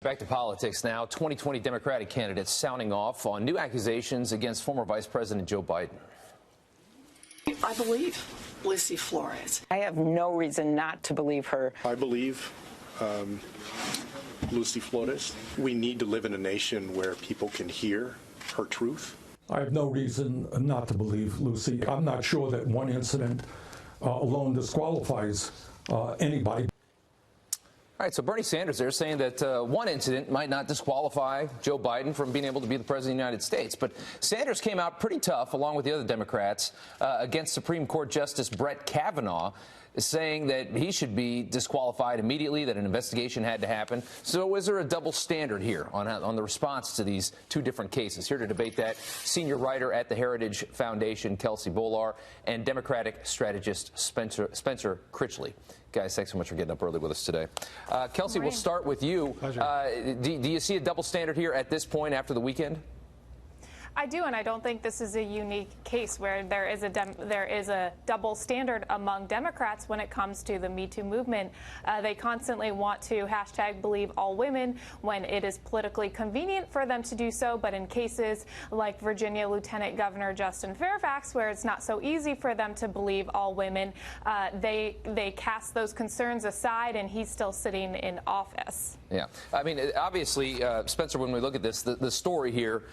Back to politics now. 2020 Democratic candidates sounding off on new accusations against former Vice President Joe Biden. I believe Lucy Flores. I have no reason not to believe her. I believe Lucy Flores. We need to live in a nation where people can hear her truth. I have no reason not to believe Lucy. I'm not sure that one incident alone disqualifies anybody. All right, so Bernie Sanders there saying that one incident might not disqualify Joe Biden from being able to be the president of the United States. But Sanders came out pretty tough, along with the other Democrats, against Supreme Court Justice Brett Kavanaugh, saying that he should be disqualified immediately, that an investigation had to happen. So is there a double standard here on the response to these two different cases? Here to debate that, senior writer at the Heritage Foundation, Kelsey Bolar, and Democratic strategist Spencer Critchley. Guys, thanks so much for getting up early with us today. Kelsey, we'll start with you. Do you see a double standard here at this point after the weekend? I do, and I don't think this is a unique case where there is a double standard among Democrats when it comes to the Me Too movement. They constantly want to #believe all women when it is politically convenient for them to do so, but in cases like Virginia Lieutenant Governor Justin Fairfax, where it's not so easy for them to believe all women, they cast those concerns aside, and he's still sitting in office. Yeah, I mean, obviously, Spencer, when we look at this, the story here,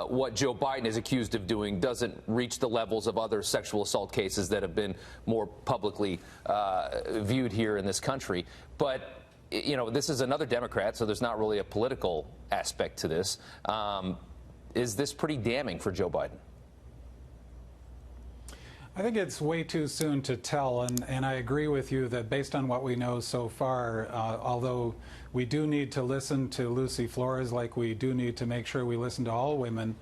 what Joe Biden is accused of doing doesn't reach the levels of other sexual assault cases that have been more publicly viewed here in this country. But, you know, this is another Democrat, so there's not really a political aspect to this. Is this pretty damning for Joe Biden? I think it's way too soon to tell, and I agree with you that based on what we know so far, although we do need to listen to Lucy Flores, like we do need to make sure we listen to all women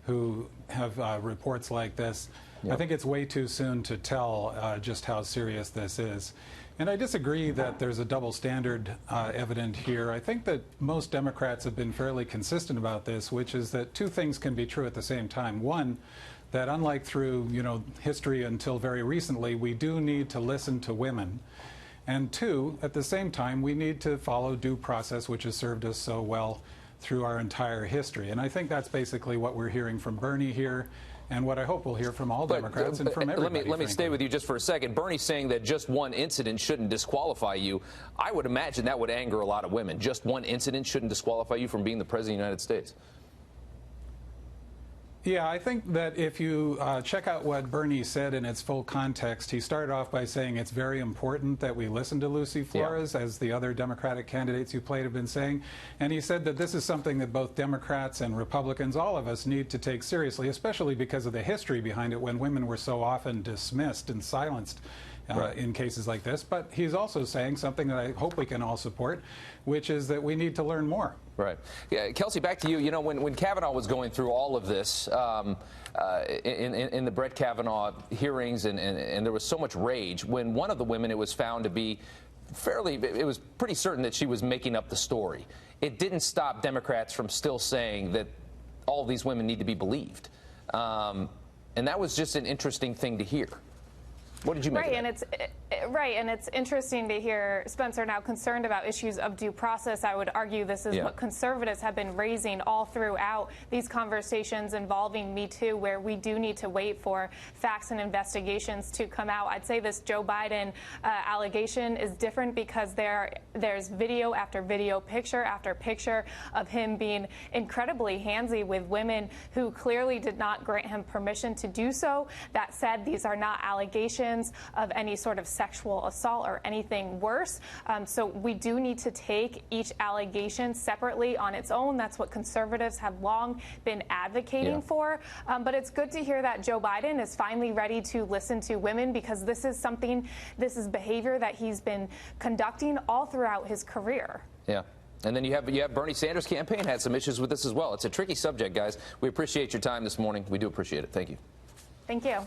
who have reports like this, I think it's way too soon to tell just how serious this is. And I disagree that there's a double standard evident here. I think that most Democrats have been fairly consistent about this, which is that two things can be true at the same time. One, that unlike through history until very recently, we do need to listen to women. And two, at the same time, we need to follow due process, which has served us so well through our entire history. And I think that's basically what we're hearing from Bernie here, and what I hope we'll hear from all Democrats and from everybody. Let me stay with you just for a second. Bernie's saying that just one incident shouldn't disqualify you. I would imagine that would anger a lot of women. Just one incident shouldn't disqualify you from being the president of the United States. Yeah, I think that if you check out what Bernie said in its full context, he started off by saying it's very important that we listen to Lucy Flores, as the other Democratic candidates you played have been saying. And he said that this is something that both Democrats and Republicans, all of us, need to take seriously, especially because of the history behind it when women were so often dismissed and silenced in cases like this. But he's also saying something that I hope we can all support, which is that we need to learn more. Right. Yeah, Kelsey, back to you. You know, when Kavanaugh was going through all of this in the Brett Kavanaugh hearings, and there was so much rage, when one of the women, it was found to be it was pretty certain that she was making up the story. It didn't stop Democrats from still saying that all these women need to be believed. And that was just an interesting thing to hear. What did you make of that? And it's interesting to hear Spencer now concerned about issues of due process. I would argue this is what conservatives have been raising all throughout these conversations involving Me Too, where we do need to wait for facts and investigations to come out. I'd say this Joe Biden allegation is different because there's video after video, picture after picture of him being incredibly handsy with women who clearly did not grant him permission to do so. That said, these are not allegations of any sort of sexual assault or anything worse. So we do need to take each allegation separately on its own. That's what conservatives have long been advocating for. But it's good to hear that Joe Biden is finally ready to listen to women, because this is behavior that he's been conducting all throughout his career. Yeah. And then you have Bernie Sanders' campaign had some issues with this as well. It's a tricky subject, guys. We appreciate your time this morning. We do appreciate it. Thank you. Thank you.